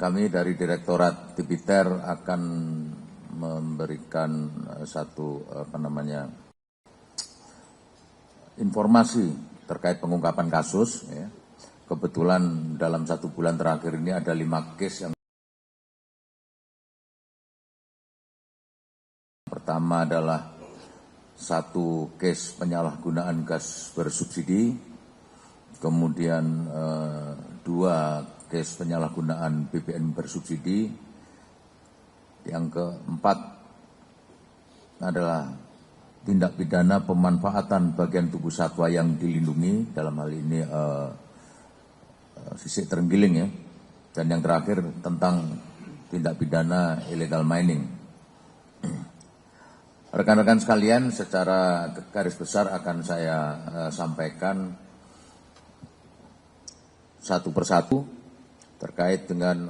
kami dari Direktorat Tipiter akan memberikan satu informasi terkait pengungkapan kasus. Ya. Kebetulan dalam 1 bulan terakhir ini ada 5 case yang pertama adalah 1 case penyalahgunaan gas bersubsidi, kemudian 2 case penyalahgunaan BBM bersubsidi, yang keempat adalah tindak pidana pemanfaatan bagian tubuh satwa yang dilindungi, dalam hal ini sisik terenggiling ya, dan yang terakhir tentang tindak pidana illegal mining. Rekan-rekan sekalian, secara garis besar akan saya sampaikan satu persatu terkait dengan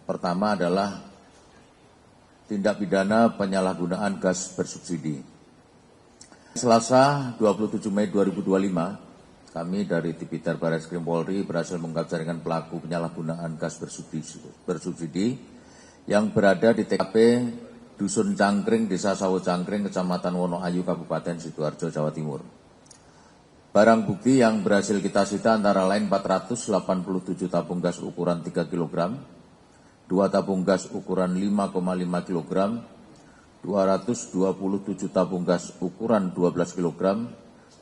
pertama adalah tindak pidana penyalahgunaan gas bersubsidi. Selasa 27 Mei 2025, kami dari Tipiter Barreskrim Polri berhasil mengungkap jaringan pelaku penyalahgunaan gas bersubsidi yang berada di TKP Dusun Cangkring, Desa Sawo Cangkring, Kecamatan Wonoayu, Kabupaten Sidoarjo, Jawa Timur. Barang bukti yang berhasil kita sita antara lain 487 tabung gas ukuran 3 kg, 2 tabung gas ukuran 5,5 kg, 227 tabung gas ukuran 12 kg,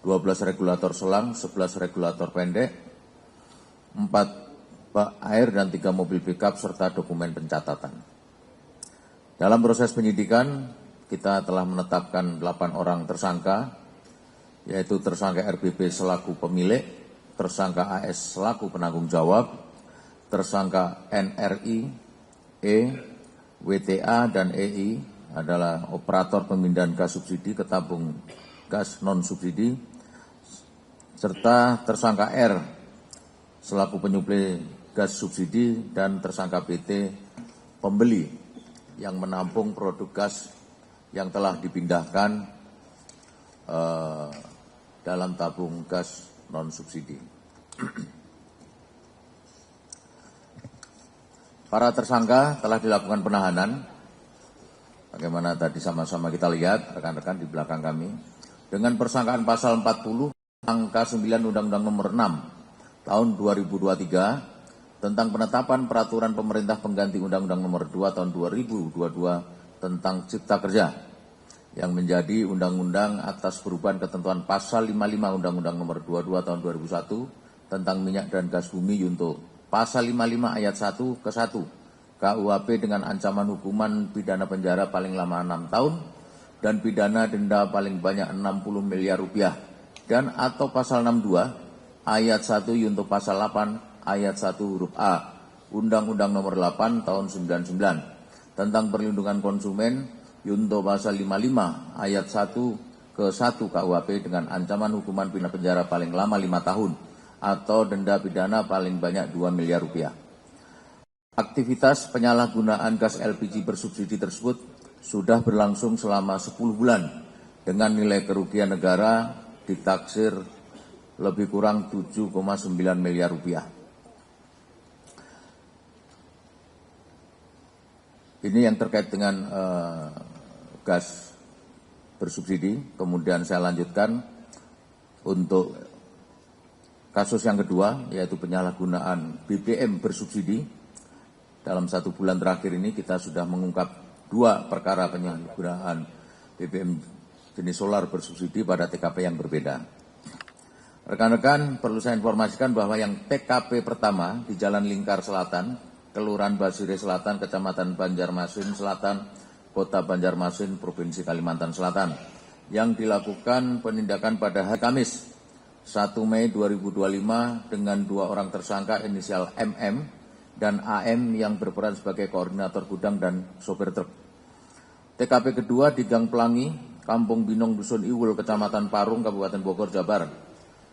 12 regulator selang, 11 regulator pendek, 4 bak air dan 3 mobil pickup serta dokumen pencatatan. Dalam proses penyidikan, kita telah menetapkan 8 orang tersangka, yaitu tersangka RBB selaku pemilik, tersangka AS selaku penanggung jawab, tersangka NRI, E, WTA, dan EI adalah operator pemindahan gas subsidi ke tabung gas non-subsidi, serta tersangka R selaku penyuplai gas subsidi, dan tersangka BT pembeli yang menampung produk gas yang telah dipindahkan dalam tabung gas non-subsidi. Para tersangka telah dilakukan penahanan, bagaimana tadi sama-sama kita lihat rekan-rekan di belakang kami, dengan persangkaan pasal 40 angka 9 Undang-Undang Nomor 6 Tahun 2023 tentang penetapan peraturan pemerintah pengganti Undang-Undang Nomor 2 Tahun 2022 tentang Cipta Kerja yang menjadi undang-undang atas perubahan ketentuan pasal 55 Undang-Undang Nomor 22 Tahun 2001 tentang minyak dan gas bumi Yunto, pasal 55 ayat 1 ke 1 KUHP dengan ancaman hukuman pidana penjara paling lama 6 tahun dan pidana denda paling banyak 60 miliar rupiah, dan atau pasal 62 ayat 1 Yunto pasal 8 ayat 1 huruf A, Undang-Undang Nomor 8 Tahun 99 tentang perlindungan konsumen Yunto pasal 55 ayat 1 ke 1 KUHP dengan ancaman hukuman pidana penjara paling lama 5 tahun atau denda pidana paling banyak 2 miliar rupiah. Aktivitas penyalahgunaan gas LPG bersubsidi tersebut sudah berlangsung selama 10 bulan dengan nilai kerugian negara ditaksir lebih kurang 7,9 miliar rupiah. Ini yang terkait dengan gas bersubsidi. Kemudian saya lanjutkan untuk kasus yang kedua, yaitu penyalahgunaan BBM bersubsidi. Dalam 1 bulan terakhir ini kita sudah mengungkap 2 perkara penyalahgunaan BBM jenis solar bersubsidi pada TKP yang berbeda. Rekan-rekan, perlu saya informasikan bahwa yang TKP pertama di Jalan Lingkar Selatan, Kelurahan Basire Selatan, Kecamatan Banjarmasin Selatan, Kota Banjarmasin, Provinsi Kalimantan Selatan, yang dilakukan penindakan pada hari Kamis 1 Mei 2025 dengan 2 orang tersangka inisial MM dan AM yang berperan sebagai koordinator gudang dan sopir truk. TKP kedua di Gang Pelangi, Kampung Binong, Dusun Iwul, Kecamatan Parung, Kabupaten Bogor, Jawa Barat,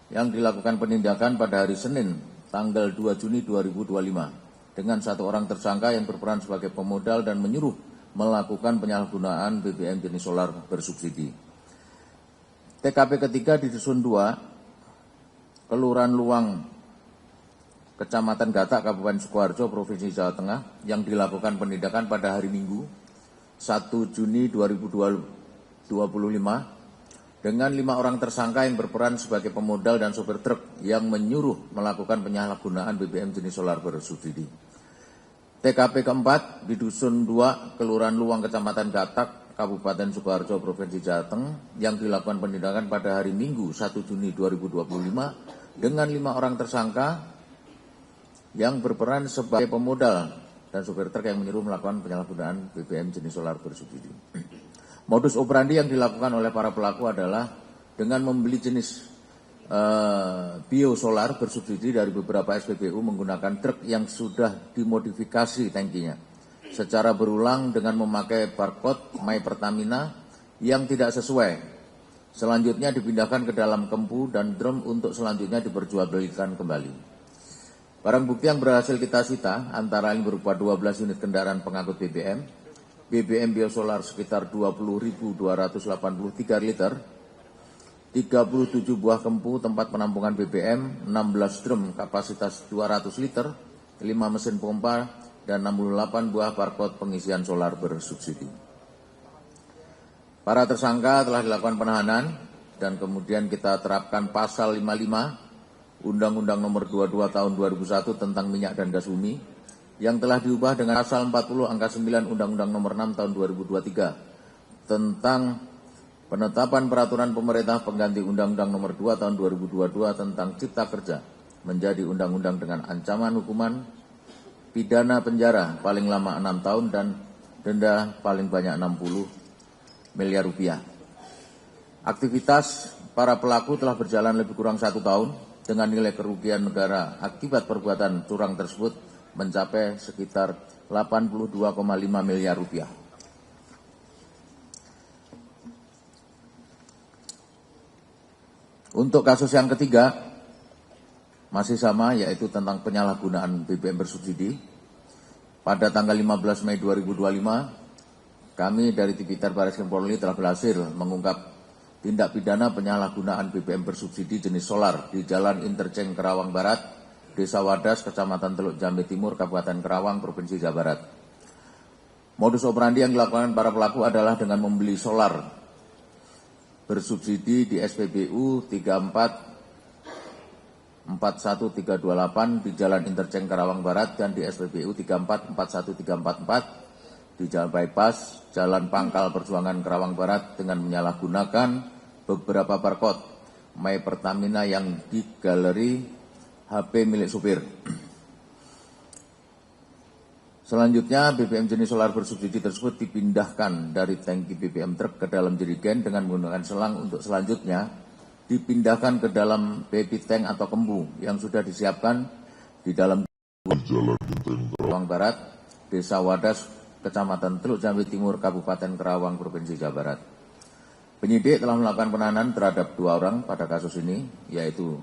yang dilakukan penindakan pada hari Senin tanggal 2 Juni 2025 dengan 1 orang tersangka yang berperan sebagai pemodal dan menyuruh melakukan penyalahgunaan BBM jenis solar bersubsidi. TKP ketiga di Dusun 2, Kelurahan Luang, Kecamatan Gatak, Kabupaten Sukoharjo, Provinsi Jawa Tengah, yang dilakukan penindakan pada hari Minggu 1 Juni 2025 dengan 5 orang tersangka yang berperan sebagai pemodal dan sopir truk yang menyuruh melakukan penyalahgunaan BBM jenis solar bersubsidi. TKP keempat di Dusun 2, Kelurahan Luwang, Kecamatan Gatak, Kabupaten Sukoharjo, Provinsi Jateng, yang dilakukan penindakan pada hari Minggu 1 Juni 2025 dengan 5 orang tersangka yang berperan sebagai pemodal dan supir truk yang menyuruh melakukan penyalahgunaan BBM jenis solar bersubsidi. Modus operandi yang dilakukan oleh para pelaku adalah dengan membeli jenis biosolar bersubsidi dari beberapa SPBU menggunakan truk yang sudah dimodifikasi tangkinya secara berulang dengan memakai barcode My Pertamina yang tidak sesuai. Selanjutnya dipindahkan ke dalam kempu dan drum untuk selanjutnya diperjualbelikan kembali. Barang bukti yang berhasil kita sita antara lain berupa 12 unit kendaraan pengangkut BBM, BBM biosolar sekitar 20.283 liter, 37 buah kempu tempat penampungan BBM, 16 drum kapasitas 200 liter, 5 mesin pompa, dan 68 buah barcode pengisian solar bersubsidi. Para tersangka telah dilakukan penahanan dan kemudian kita terapkan pasal 55 Undang-Undang Nomor 22 Tahun 2001 tentang minyak dan gas bumi yang telah diubah dengan pasal 40 angka 9 Undang-Undang Nomor 6 Tahun 2023 tentang penetapan peraturan pemerintah pengganti Undang-Undang Nomor 2 Tahun 2022 tentang Cipta Kerja menjadi undang-undang dengan ancaman hukuman pidana penjara paling lama 6 tahun dan denda paling banyak 60 miliar rupiah. Aktivitas para pelaku telah berjalan lebih kurang 1 tahun dengan nilai kerugian negara akibat perbuatan curang tersebut mencapai sekitar 82,5 miliar rupiah. Untuk kasus yang ketiga, masih sama, yaitu tentang penyalahgunaan BBM bersubsidi. Pada tanggal 15 Mei 2025, kami dari Tipiter Barreskrim Polri telah berhasil mengungkap tindak pidana penyalahgunaan BBM bersubsidi jenis solar di Jalan Interchange Kerawang Barat, Desa Wadas, Kecamatan Teluk Jambe Timur, Kabupaten Kerawang, Provinsi Jawa Barat. Modus operandi yang dilakukan para pelaku adalah dengan membeli solar bersubsidi di SPBU 3441.328 di Jalan Interchange Kerawang Barat dan di SPBU 3441.344 di Jalan Bypass, Jalan Pangkal Perjuangan Kerawang Barat dengan menyalahgunakan beberapa barcode My Pertamina yang di galeri HP milik supir. Selanjutnya, BBM jenis solar bersubsidi tersebut dipindahkan dari tangki BBM truk ke dalam jerigen dengan menggunakan selang untuk selanjutnya dipindahkan ke dalam baby tank atau kembu yang sudah disiapkan di dalam Jalan Kerawang Barat, Desa Wadas, Kecamatan Teluk Jambe Timur, Kabupaten Kerawang, Provinsi Jawa Barat. Penyidik telah melakukan penahanan terhadap 2 orang pada kasus ini, yaitu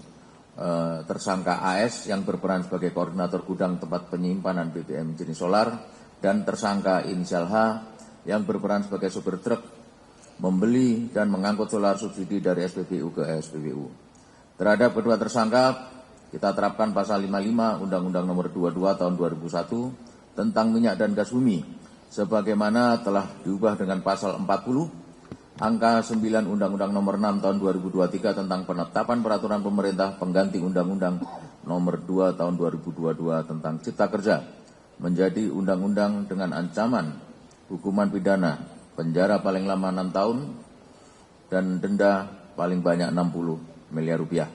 tersangka AS yang berperan sebagai koordinator gudang tempat penyimpanan BBM jenis solar dan tersangka inisial H yang berperan sebagai supir truk membeli dan mengangkut solar subsidi dari SPBU ke SPBU. Terhadap kedua tersangka, kita terapkan pasal 55 Undang-Undang Nomor 22 Tahun 2001 tentang minyak dan gas bumi, sebagaimana telah diubah dengan pasal 40 angka 9 Undang-Undang Nomor 6 Tahun 2023 tentang penetapan peraturan pemerintah pengganti Undang-Undang Nomor 2 Tahun 2022 tentang Cipta Kerja menjadi undang-undang dengan ancaman hukuman pidana penjara paling lama 6 tahun dan denda paling banyak 60 miliar rupiah.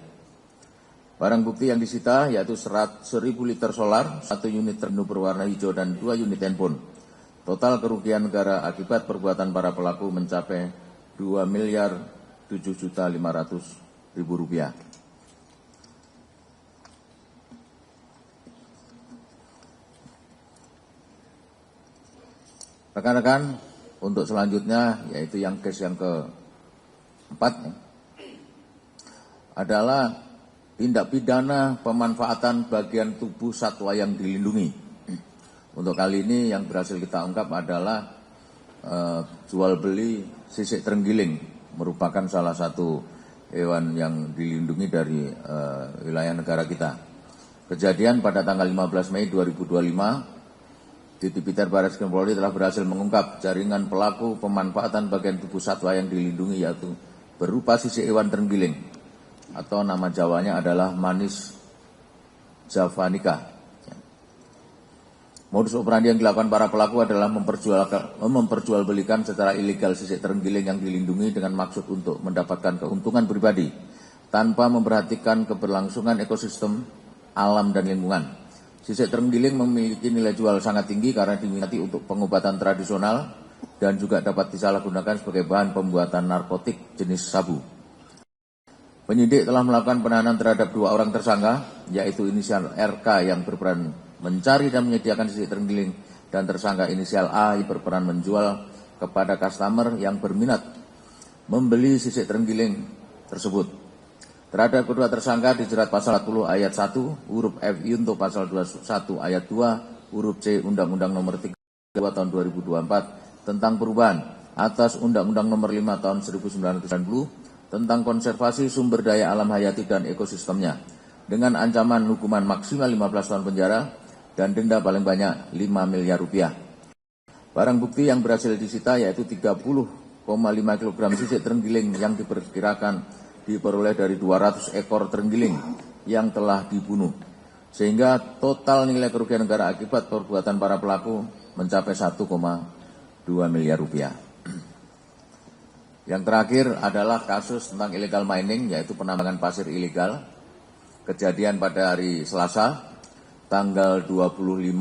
Barang bukti yang disita yaitu 1.000 liter solar, 1 unit ternu berwarna hijau dan 2 unit handphone. Total kerugian negara akibat perbuatan para pelaku mencapai 2.007.500.000 rupiah. Rekan-rekan, untuk selanjutnya yaitu yang case yang keempat adalah tindak pidana pemanfaatan bagian tubuh satwa yang dilindungi. Untuk kali ini yang berhasil kita ungkap adalah jual beli sisik terenggiling, merupakan salah satu hewan yang dilindungi dari wilayah negara kita. Kejadian pada tanggal 15 Mei 2025, Ditipiter Barreskrim Polri telah berhasil mengungkap jaringan pelaku pemanfaatan bagian tubuh satwa yang dilindungi, yaitu berupa sisik hewan terenggiling atau nama Jawanya adalah Manis javanica. Modus operandi yang dilakukan para pelaku adalah memperjualbelikan secara ilegal sisik terenggiling yang dilindungi dengan maksud untuk mendapatkan keuntungan pribadi tanpa memperhatikan keberlangsungan ekosistem alam dan lingkungan. Sisik terenggiling memiliki nilai jual sangat tinggi karena diminati untuk pengobatan tradisional dan juga dapat disalahgunakan sebagai bahan pembuatan narkotik jenis sabu. Penyidik telah melakukan penahanan terhadap 2 orang tersangka, yaitu inisial RK yang berperan mencari dan menyediakan sisik terenggiling dan tersangka inisial A yang berperan menjual kepada customer yang berminat membeli sisik terenggiling tersebut. Terhadap kedua tersangka dijerat pasal 40 ayat 1 huruf F untuk pasal 21 ayat 2 huruf C Undang-Undang Nomor 32 Tahun 2024 tentang perubahan atas Undang-Undang Nomor 5 Tahun 1990 tentang konservasi sumber daya alam hayati dan ekosistemnya dengan ancaman hukuman maksimal 15 tahun penjara dan denda paling banyak 5 miliar rupiah. Barang bukti yang berhasil disita yaitu 30,5 kg sisik terenggiling yang diperkirakan diperoleh dari 200 ekor terenggiling yang telah dibunuh. Sehingga total nilai kerugian negara akibat perbuatan para pelaku mencapai 1,2 miliar rupiah. Yang terakhir adalah kasus tentang illegal mining, yaitu penambangan pasir ilegal. Kejadian pada hari Selasa, tanggal 27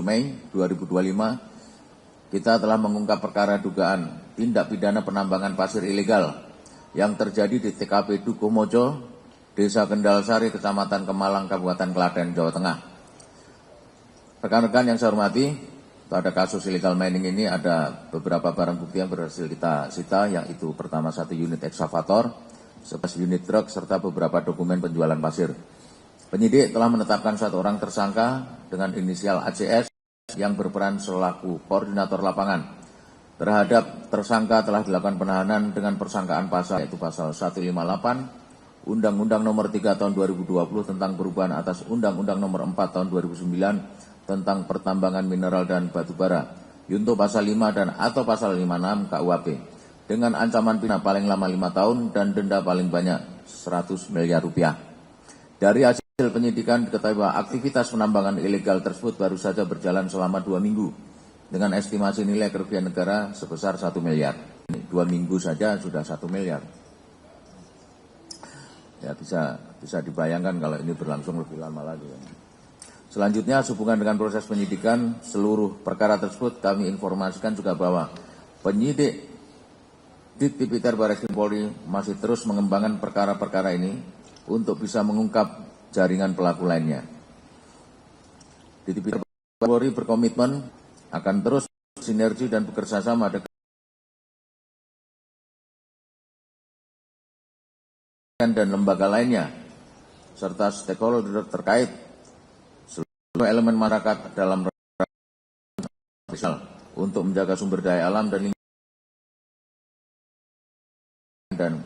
Mei 2025, kita telah mengungkap perkara dugaan tindak pidana penambangan pasir ilegal yang terjadi di TKP Dukuhmojo, Desa Kendal Sari, Kecamatan Kemalang, Kabupaten Klaten, Jawa Tengah. Rekan-rekan yang saya hormati, pada kasus illegal mining ini ada beberapa barang bukti yang berhasil kita sita, yaitu pertama 1 unit ekskavator, 11 unit truk, serta beberapa dokumen penjualan pasir. Penyidik telah menetapkan 1 orang tersangka dengan inisial ACS yang berperan selaku koordinator lapangan. Terhadap tersangka telah dilakukan penahanan dengan persangkaan pasal, yaitu pasal 158 Undang-Undang Nomor 3 Tahun 2020 tentang perubahan atas Undang-Undang Nomor 4 Tahun 2009 tentang pertambangan mineral dan batu bara, yunto pasal 5 dan atau pasal 56 KUHP dengan ancaman pidana paling lama 5 tahun dan denda paling banyak 100 miliar rupiah. Dari hasil penyidikan diketahui bahwa aktivitas penambangan ilegal tersebut baru saja berjalan selama 2 minggu dengan estimasi nilai kerugian negara sebesar 1 miliar. 2 minggu saja sudah 1 miliar. Ya bisa dibayangkan kalau ini berlangsung lebih lama lagi. Selanjutnya, sehubungan dengan proses penyidikan seluruh perkara tersebut, kami informasikan juga bahwa penyidik Ditipiter Barreskrim Polri masih terus mengembangkan perkara-perkara ini untuk bisa mengungkap jaringan pelaku lainnya. Ditipiter Polri berkomitmen akan terus sinergi dan bekerja sama dengan dan lembaga lainnya serta stakeholder terkait seluruh elemen masyarakat dalam untuk menjaga sumber daya alam dan lingkungan dan